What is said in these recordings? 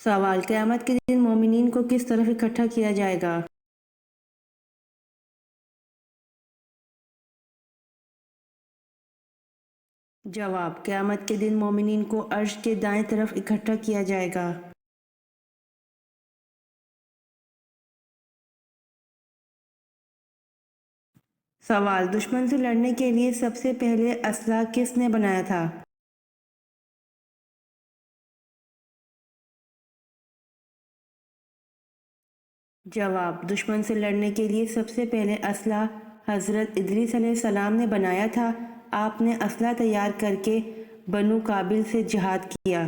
سوال: قیامت کے دن مومنین کو کس طرف اکٹھا کیا جائے گا؟ جواب: قیامت کے دن مومنین کو عرش کے دائیں طرف اکٹھا کیا جائے گا۔ سوال: دشمن سے لڑنے کے لیے سب سے پہلے اسلحہ کس نے بنایا تھا؟ جواب: دشمن سے لڑنے کے لیے سب سے پہلے اسلحہ حضرت ادریس علیہ السلام نے بنایا تھا۔ آپ نے اسلحہ تیار کر کے بنو قابل سے جہاد کیا۔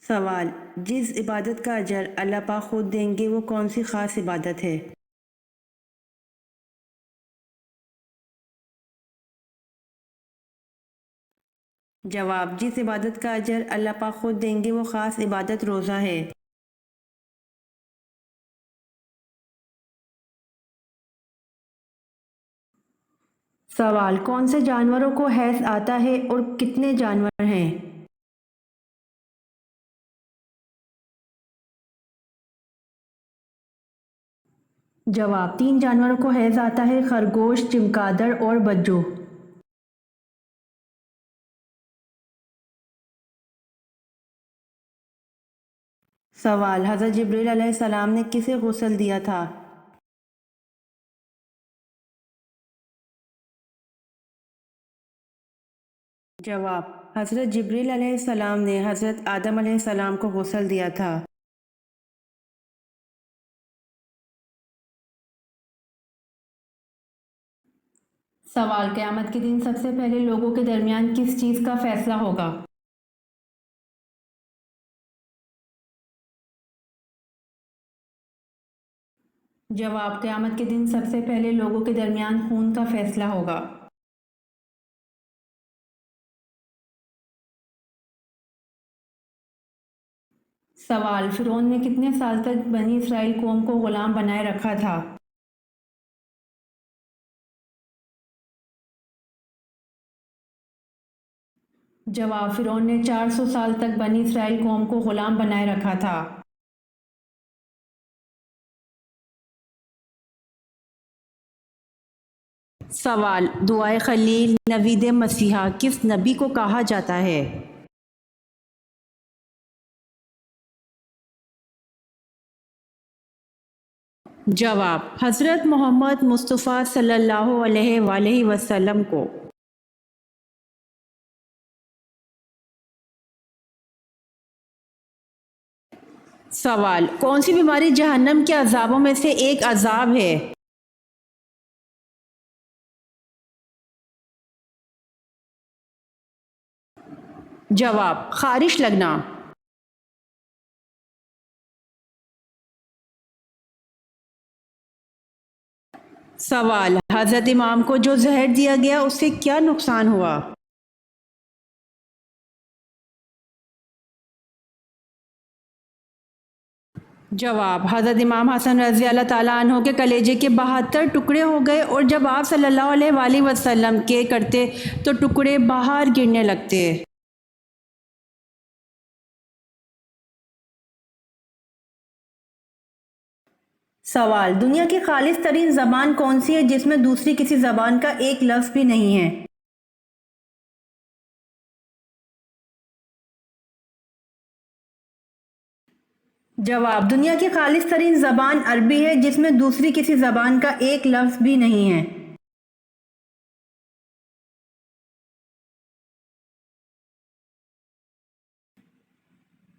سوال: جس عبادت کا اجر اللہ پاک خود دیں گے وہ کون سی خاص عبادت ہے؟ جواب: جس عبادت کا اجر اللہ پاک خود دیں گے وہ خاص عبادت روزہ ہے۔ سوال: کون سے جانوروں کو حیض آتا ہے اور کتنے جانور ہیں؟ جواب: 3 جانوروں کو حیض آتا ہے: خرگوش، چمگادڑ اور بجو۔ سوال: حضرت جبریل علیہ السلام نے کسے غسل دیا تھا؟ جواب: حضرت جبریل علیہ السلام نے حضرت آدم علیہ السلام کو غسل دیا تھا۔ سوال: قیامت کے دن سب سے پہلے لوگوں کے درمیان کس چیز کا فیصلہ ہوگا؟ جواب: قیامت کے دن سب سے پہلے لوگوں کے درمیان خون کا فیصلہ ہوگا۔ سوال: فرعون نے کتنے سال تک بنی اسرائیل قوم کو غلام بنائے رکھا تھا؟ جواب: فرعون نے 400 سال تک بنی اسرائیل قوم کو غلام بنائے رکھا تھا۔ سوال: دعائے خلیل نوید مسیحا کس نبی کو کہا جاتا ہے؟ جواب: حضرت محمد مصطفیٰ صلی اللہ علیہ وآلہ وسلم کو۔ سوال: کون سی بیماری جہنم کے عذابوں میں سے ایک عذاب ہے؟ جواب: خارش لگنا۔ سوال: حضرت امام کو جو زہر دیا گیا اس سے کیا نقصان ہوا؟ جواب: حضرت امام حسن رضی اللہ تعالیٰ عنہ کے کلیجے کے 72 ٹکڑے ہو گئے اور جب آپ صلی اللہ علیہ وآلہ وسلم کے کرتے تو ٹکڑے باہر گرنے لگتے۔ سوال: دنیا کی خالص ترین زبان کون سی ہے جس میں دوسری کسی زبان کا ایک لفظ بھی نہیں ہے؟ جواب: دنیا کی خالص ترین زبان عربی ہے جس میں دوسری کسی زبان کا ایک لفظ بھی نہیں ہے۔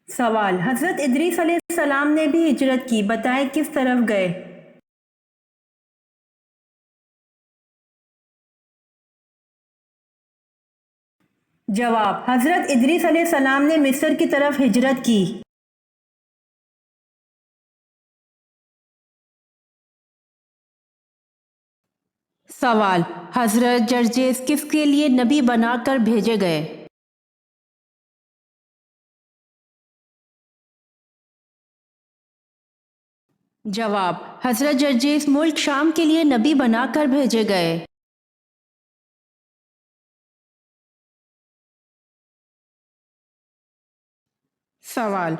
سوال: حضرت ادریس علیہ السلام نے بھی ہجرت کی، بتائیں کس طرف گئے؟ جواب: حضرت ادریس علیہ السلام نے مصر کی طرف ہجرت کی۔ سوال: حضرت جرجیس کس کے لیے نبی بنا کر بھیجے گئے؟ جواب: حضرت جرجیس ملک شام کے لیے نبی بنا کر بھیجے گئے۔ سوال: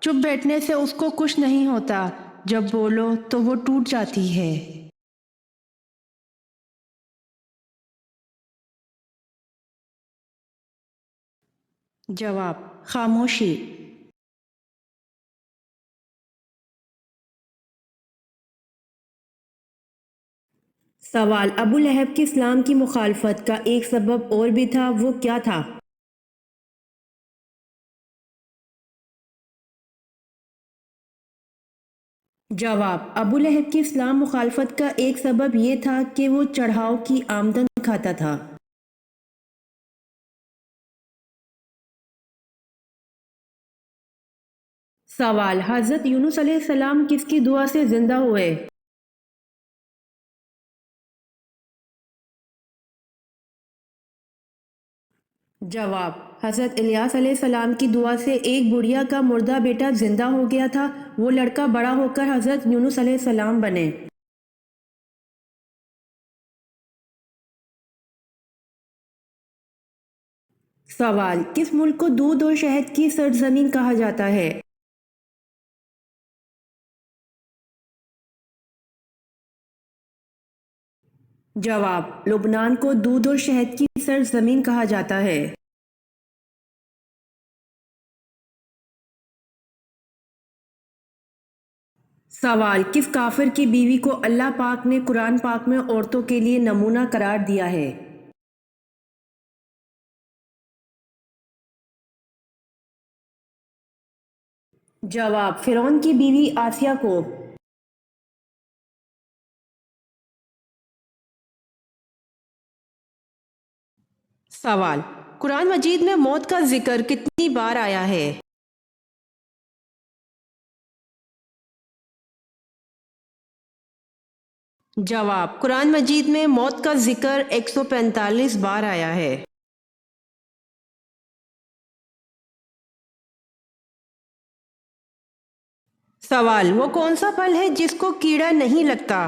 چپ بیٹھنے سے اس کو کچھ نہیں ہوتا، جب بولو تو وہ ٹوٹ جاتی ہے۔ جواب: خاموشی۔ سوال: ابو لہب کی اسلام کی مخالفت کا ایک سبب اور بھی تھا، وہ کیا تھا؟ جواب: ابو لہب کی اسلام مخالفت کا ایک سبب یہ تھا کہ وہ چڑھاؤ کی آمدن کھاتا تھا۔ سوال: حضرت یونس علیہ السلام کس کی دعا سے زندہ ہوئے؟ جواب: حضرت الیاس علیہ السلام کی دعا سے ایک بڑھیا کا مردہ بیٹا زندہ ہو گیا تھا، وہ لڑکا بڑا ہو کر حضرت یونس علیہ السلام بنے۔ سوال: کس ملک کو دودھ اور شہد کی سرزمین کہا جاتا ہے؟ جواب: لبنان کو دودھ اور شہد کی سرزمین کہا جاتا ہے۔ سوال: کس کافر کی بیوی کو اللہ پاک نے قرآن پاک میں عورتوں کے لیے نمونہ قرار دیا ہے؟ جواب: فرعون کی بیوی آسیہ کو۔ سوال: قرآن مجید میں موت کا ذکر کتنی بار آیا ہے؟ جواب: قرآن مجید میں موت کا ذکر 145 بار آیا ہے۔ سوال: وہ کون سا پھل ہے جس کو کیڑا نہیں لگتا؟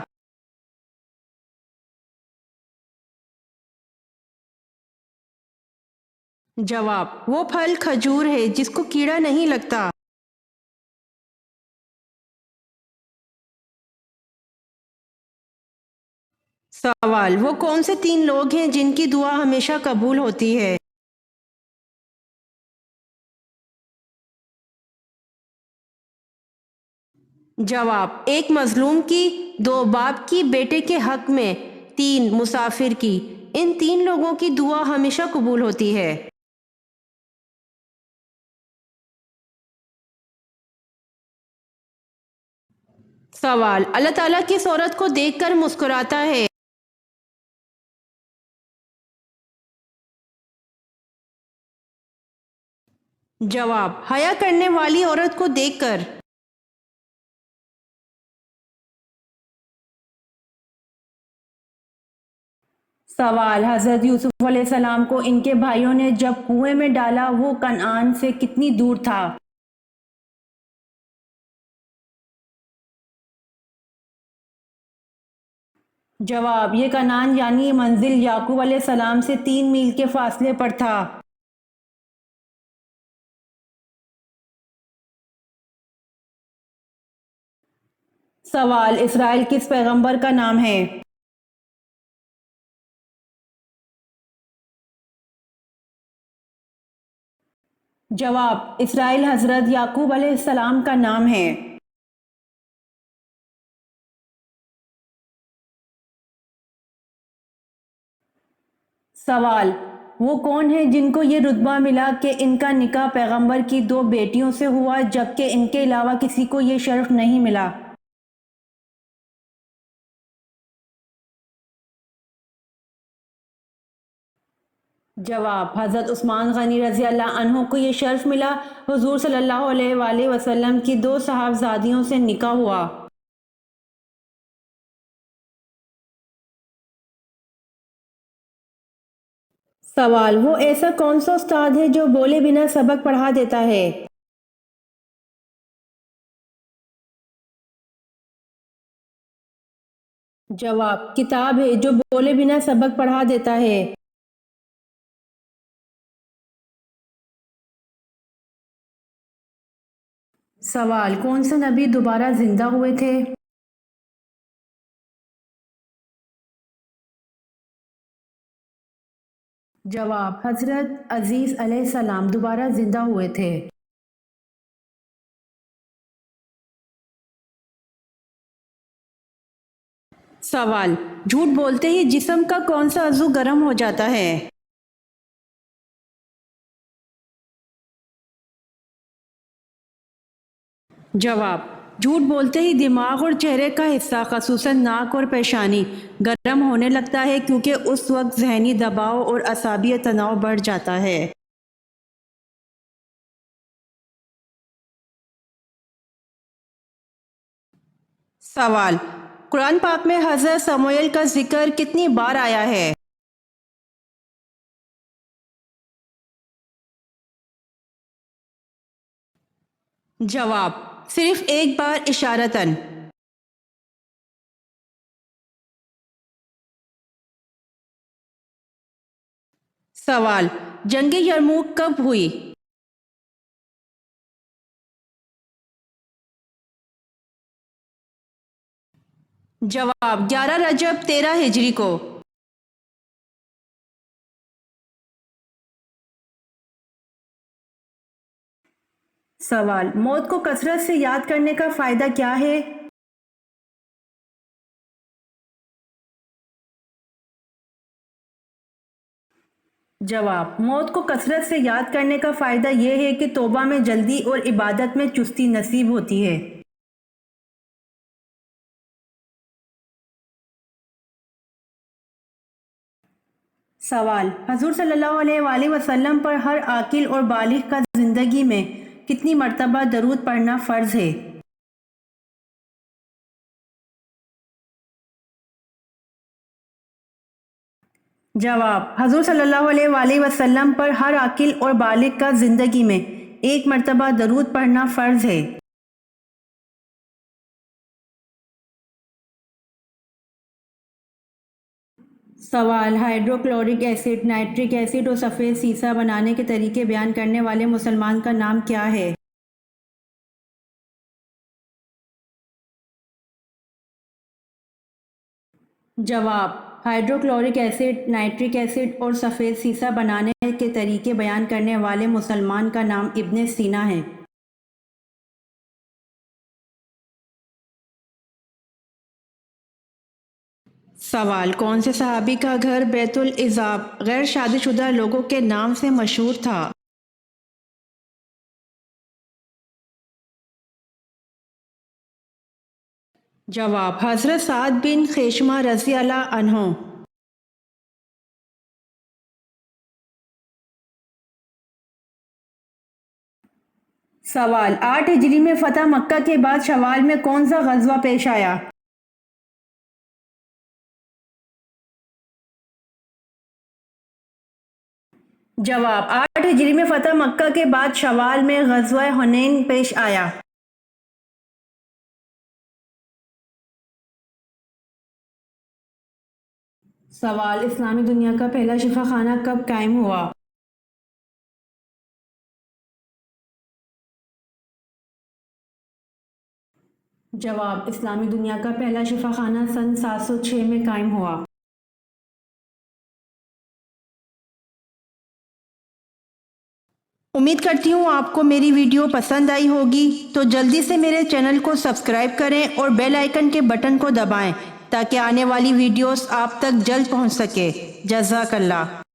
جواب: وہ پھل کھجور ہے جس کو کیڑا نہیں لگتا۔ سوال: وہ کون سے 3 لوگ ہیں جن کی دعا ہمیشہ قبول ہوتی ہے؟ جواب: 1 مظلوم کی، 2 باپ کی بیٹے کے حق میں، 3 مسافر کی۔ ان 3 لوگوں کی دعا ہمیشہ قبول ہوتی ہے۔ سوال: اللہ تعالیٰ کس عورت کو دیکھ کر مسکراتا ہے؟ جواب: حیا کرنے والی عورت کو دیکھ کر۔ سوال: حضرت یوسف علیہ السلام کو ان کے بھائیوں نے جب کنویں میں ڈالا وہ کنعان سے کتنی دور تھا؟ جواب: یہ کنعان یعنی منزل یعقوب علیہ السلام سے 3 میل کے فاصلے پر تھا۔ سوال: اسرائیل کس پیغمبر کا نام ہے؟ جواب: اسرائیل حضرت یعقوب علیہ السلام کا نام ہے۔ سوال: وہ کون ہیں جن کو یہ رتبہ ملا کہ ان کا نکاح پیغمبر کی 2 بیٹیوں سے ہوا جبکہ ان کے علاوہ کسی کو یہ شرف نہیں ملا؟ جواب: حضرت عثمان غنی رضی اللہ عنہ کو یہ شرف ملا، حضور صلی اللہ علیہ وآلہ وسلم کی 2 صحابزادیوں سے نکاح ہوا۔ سوال: وہ ایسا کون سا استاد ہے جو بولے بنا سبق پڑھا دیتا ہے؟ جواب: کتاب ہے جو بولے بنا سبق پڑھا دیتا ہے۔ سوال: کون سے نبی دوبارہ زندہ ہوئے تھے؟ جواب: حضرت عیسیٰ علیہ السلام دوبارہ زندہ ہوئے تھے۔ سوال: جھوٹ بولتے ہی جسم کا کون سا عضو گرم ہو جاتا ہے؟ جواب: جھوٹ بولتے ہی دماغ اور چہرے کا حصہ خصوصاً ناک اور پیشانی گرم ہونے لگتا ہے، کیونکہ اس وقت ذہنی دباؤ اور اعصابی تناؤ بڑھ جاتا ہے۔ سوال: قرآن پاک میں حضرت سموئیل کا ذکر کتنی بار آیا ہے؟ جواب: صرف ایک بار اشارتاً۔ سوال: جنگ یرموک کب ہوئی؟ جواب: 11 رجب 13 ہجری کو۔ سوال: موت کو کثرت سے یاد کرنے کا فائدہ کیا ہے؟ جواب: موت کو کثرت سے یاد کرنے کا فائدہ یہ ہے کہ توبہ میں جلدی اور عبادت میں چستی نصیب ہوتی ہے۔ سوال: حضور صلی اللہ علیہ وآلہ وسلم پر ہر عاقل اور بالغ کا زندگی میں کتنی مرتبہ درود پڑھنا فرض ہے؟ جواب: حضور صلی اللہ علیہ وآلہ وسلم پر ہر عاقل اور بالغ کا زندگی میں ایک مرتبہ درود پڑھنا فرض ہے۔ سوال: hydrochloric acid, nitric acid اور سفید سیسہ بنانے کے طریقے بیان کرنے والے مسلمان کا نام کیا ہے؟ جواب: hydrochloric acid, nitric acid اور سفید سیسہ بنانے کے طریقے بیان کرنے والے مسلمان کا نام ابن سینا ہے۔ سوال: کون سے صحابی کا گھر بیت العذاب غیر شادی شدہ لوگوں کے نام سے مشہور تھا؟ جواب: حضرت سعد بن خیشمہ رضی اللہ عنہ۔ سوال: 8 ہجری میں فتح مکہ کے بعد شوال میں کون سا غزوہ پیش آیا؟ جواب: 8 ہجری میں فتح مکہ کے بعد شوال میں غزوہ حنین پیش آیا۔ سوال: اسلامی دنیا کا پہلا شفا خانہ کب قائم ہوا؟ جواب: اسلامی دنیا کا پہلا شفا خانہ سن 706 میں قائم ہوا۔ امید کرتی ہوں آپ کو میری ویڈیو پسند آئی ہوگی، تو جلدی سے میرے چینل کو سبسکرائب کریں اور بیل آئیکن کے بٹن کو دبائیں تاکہ آنے والی ویڈیوز آپ تک جلد پہنچ سکے۔ جزاک اللہ۔